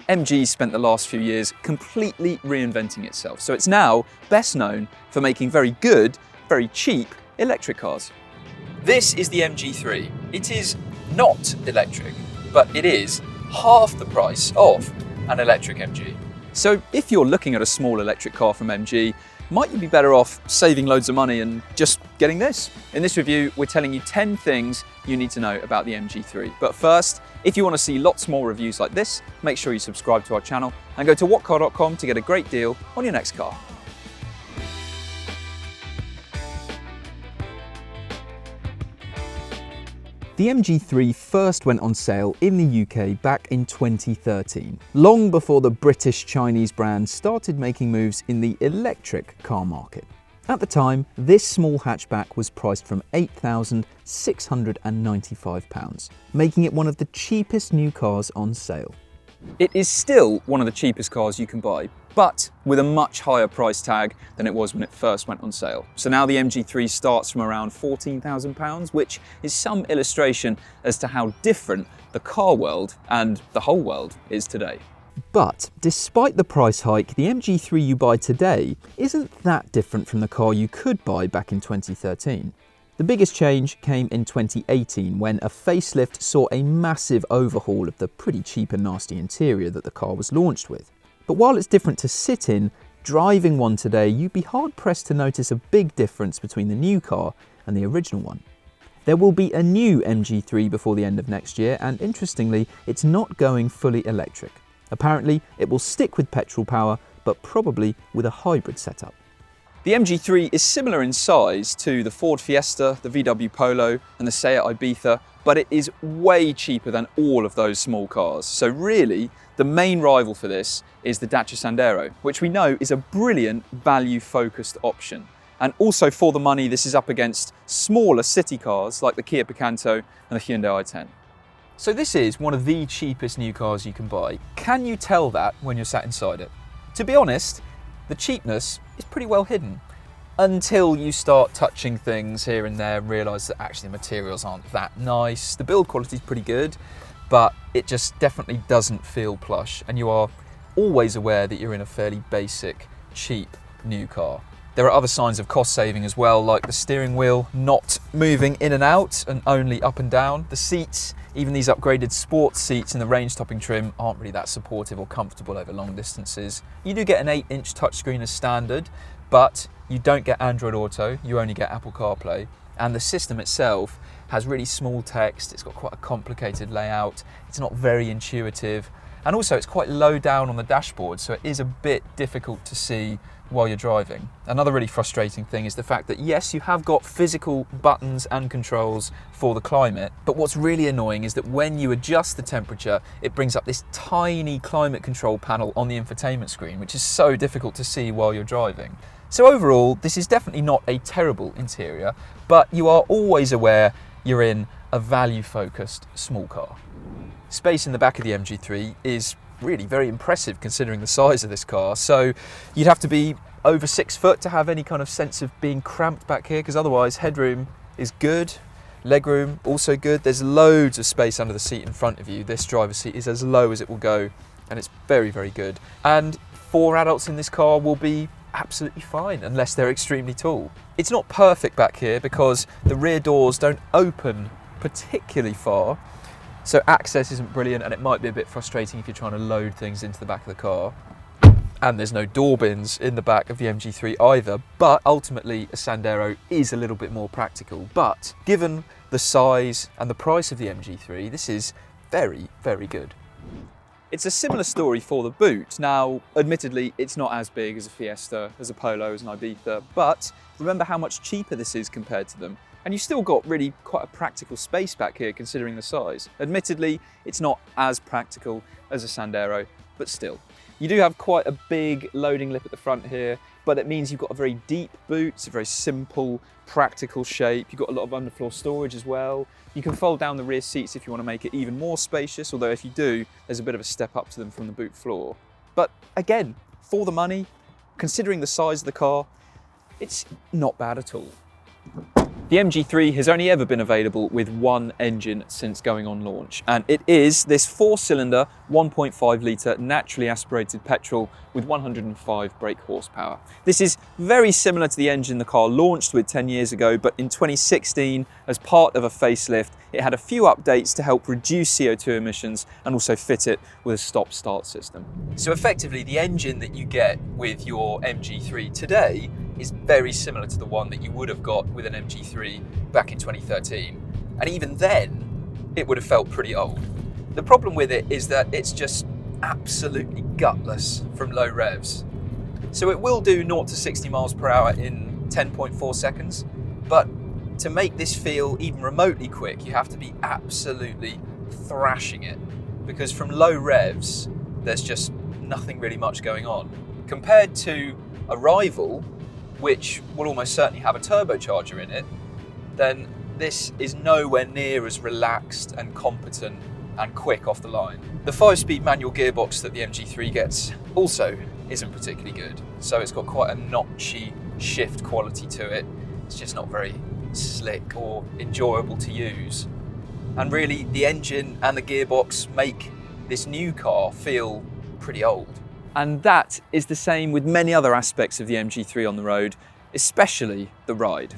MG spent the last few years completely reinventing itself, so it's now best known for making very good, very cheap electric cars. This is the MG3. It is not electric, but it is half the price of an electric MG. So if you're looking at a small electric car from MG, might you be better off saving loads of money and just getting this? In this review, we're telling you 10 things you need to know about the MG3. But first, if you want to see lots more reviews like this, make sure you subscribe to our channel and go to whatcar.com to get a great deal on your next car. The MG3 first went on sale in the UK back in 2013, long before the British-Chinese brand started making moves in the electric car market. At the time, this small hatchback was priced from £8,695, making it one of the cheapest new cars on sale. It is still one of the cheapest cars you can buy, but with a much higher price tag than it was when it first went on sale. So now the MG3 starts from around £14,000, which is some illustration as to how different the car world and the whole world is today. But despite the price hike, the MG3 you buy today isn't that different from the car you could buy back in 2013. The biggest change came in 2018 when a facelift saw a massive overhaul of the pretty cheap and nasty interior that the car was launched with. But while it's different to sit in, driving one today, you'd be hard pressed to notice a big difference between the new car and the original one. There will be a new MG3 before the end of next year, and interestingly, it's not going fully electric. Apparently, it will stick with petrol power, but probably with a hybrid setup. The MG3 is similar in size to the Ford Fiesta, the VW Polo and the Seat Ibiza, but it is way cheaper than all of those small cars. So really, the main rival for this is the Dacia Sandero, which we know is a brilliant value-focused option. And also for the money, this is up against smaller city cars like the Kia Picanto and the Hyundai i10. So this is one of the cheapest new cars you can buy. Can you tell that when you're sat inside it? To be honest, the cheapness is pretty well hidden until you start touching things here and there and realise that actually the materials aren't that nice. The build quality is pretty good, but it just definitely doesn't feel plush, and you are always aware that you're in a fairly basic, cheap new car. There are other signs of cost saving as well, like the steering wheel not moving in and out and only up and down. The seats, even these upgraded sports seats in the range topping trim, aren't really that supportive or comfortable over long distances. You do get an 8-inch touchscreen as standard, but you don't get Android Auto, you only get Apple CarPlay. And the system itself has really small text, it's got quite a complicated layout, it's not very intuitive, and also it's quite low down on the dashboard, so it is a bit difficult to see while you're driving. Another really frustrating thing is the fact that yes, you have got physical buttons and controls for the climate, but what's really annoying is that when you adjust the temperature, it brings up this tiny climate control panel on the infotainment screen, which is so difficult to see while you're driving. So overall, this is definitely not a terrible interior, but you are always aware you're in a value-focused small car. Space in the back of the MG3 is really very impressive considering the size of this car. So you'd have to be over 6 foot to have any kind of sense of being cramped back here, because otherwise headroom is good, legroom also good. There's loads of space under the seat in front of you. This driver's seat is as low as it will go, and it's very, very good. And 4 adults in this car will be absolutely fine unless they're extremely tall. It's not perfect back here because the rear doors don't open particularly far, so access isn't brilliant, and it might be a bit frustrating if you're trying to load things into the back of the car. And there's no door bins in the back of the MG3 either, but ultimately a Sandero is a little bit more practical. But given the size and the price of the MG3, this is very, very good. It's a similar story for the boot. Now, admittedly, it's not as big as a Fiesta, as a Polo, as an Ibiza, but remember how much cheaper this is compared to them. And you've still got really quite a practical space back here considering the size. Admittedly, it's not as practical as a Sandero, but still. You do have quite a big loading lip at the front here, but it means you've got a very deep boot. It's a very simple, practical shape. You've got a lot of underfloor storage as well. You can fold down the rear seats if you want to make it even more spacious, although if you do, there's a bit of a step up to them from the boot floor. But again, for the money, considering the size of the car, it's not bad at all. The MG3 has only ever been available with one engine since going on launch, and it is this 4-cylinder 1.5 litre naturally aspirated petrol with 105 brake horsepower. This is very similar to the engine the car launched with 10 years ago, but in 2016, as part of a facelift, it had a few updates to help reduce CO2 emissions and also fit it with a stop-start system. So effectively, the engine that you get with your MG3 today is very similar to the one that you would have got with an MG3 back in 2013. And even then, it would have felt pretty old. The problem with it is that it's just absolutely gutless from low revs. So it will do 0 to 60 miles per hour in 10.4 seconds, but to make this feel even remotely quick, you have to be absolutely thrashing it, because from low revs, there's just nothing really much going on. Compared to a rival, which will almost certainly have a turbocharger in it, then this is nowhere near as relaxed and competent and quick off the line. The 5-speed manual gearbox that the MG3 gets also isn't particularly good, so it's got quite a notchy shift quality to it. It's just not very slick or enjoyable to use. And really, the engine and the gearbox make this new car feel pretty old. And that is the same with many other aspects of the MG3 on the road, especially the ride.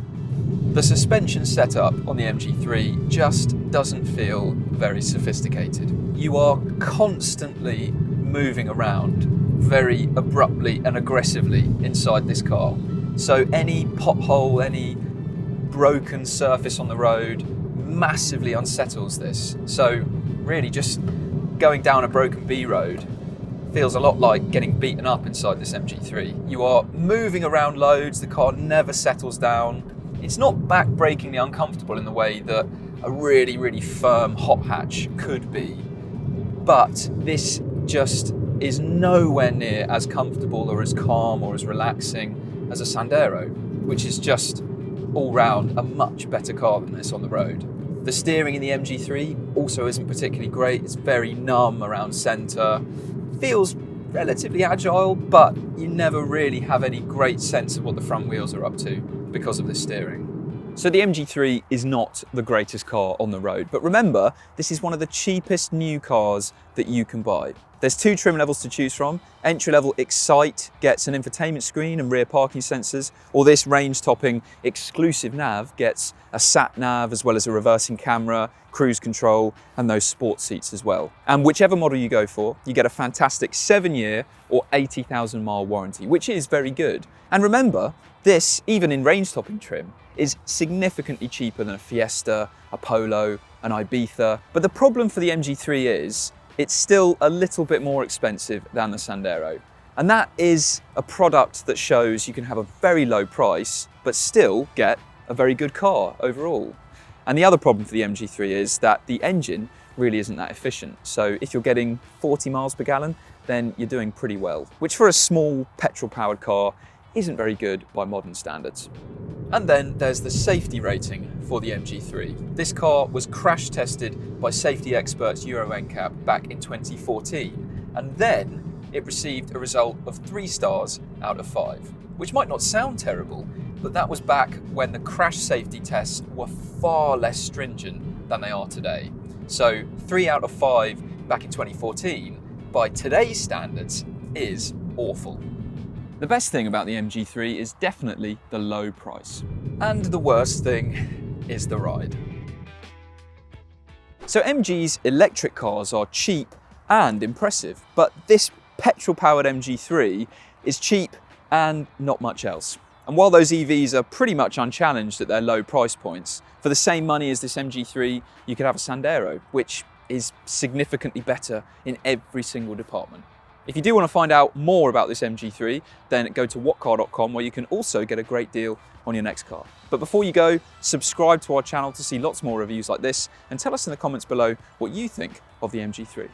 The suspension setup on the MG3 just doesn't feel very sophisticated. You are constantly moving around very abruptly and aggressively inside this car. So any pothole, any broken surface on the road massively unsettles this. So really just going down a broken B road feels a lot like getting beaten up inside this MG3. You are moving around loads, the car never settles down. It's not back-breakingly uncomfortable in the way that a really, really firm hot hatch could be, but this just is nowhere near as comfortable or as calm or as relaxing as a Sandero, which is just all round a much better car than this on the road. The steering in the MG3 also isn't particularly great. It's very numb around centre. Feels relatively agile, but you never really have any great sense of what the front wheels are up to because of this steering. So the MG3 is not the greatest car on the road, but remember, this is one of the cheapest new cars that you can buy. There's 2 trim levels to choose from. Entry-level Excite gets an infotainment screen and rear parking sensors, or this range-topping exclusive nav gets a sat-nav as well as a reversing camera, cruise control, and those sports seats as well. And whichever model you go for, you get a fantastic 7-year or 80,000 mile warranty, which is very good. And remember, this, even in range-topping trim, is significantly cheaper than a Fiesta, a Polo, an Ibiza. But the problem for the MG3 is, it's still a little bit more expensive than the Sandero. And that is a product that shows you can have a very low price, but still get a very good car overall. And the other problem for the MG3 is that the engine really isn't that efficient. So if you're getting 40 miles per gallon, then you're doing pretty well, which for a small petrol-powered car isn't very good by modern standards. And then there's the safety rating for the MG3. This car was crash tested by safety experts Euro NCAP back in 2014, and then it received a result of 3 stars out of 5, which might not sound terrible, but that was back when the crash safety tests were far less stringent than they are today. So 3 out of 5 back in 2014, by today's standards, is awful. The best thing about the MG3 is definitely the low price. And the worst thing is the ride. So MG's electric cars are cheap and impressive, but this petrol-powered MG3 is cheap and not much else. And while those EVs are pretty much unchallenged at their low price points, for the same money as this MG3, you could have a Sandero, which is significantly better in every single department. If you do want to find out more about this MG3, then go to whatcar.com, where you can also get a great deal on your next car. But before you go, subscribe to our channel to see lots more reviews like this, and tell us in the comments below what you think of the MG3.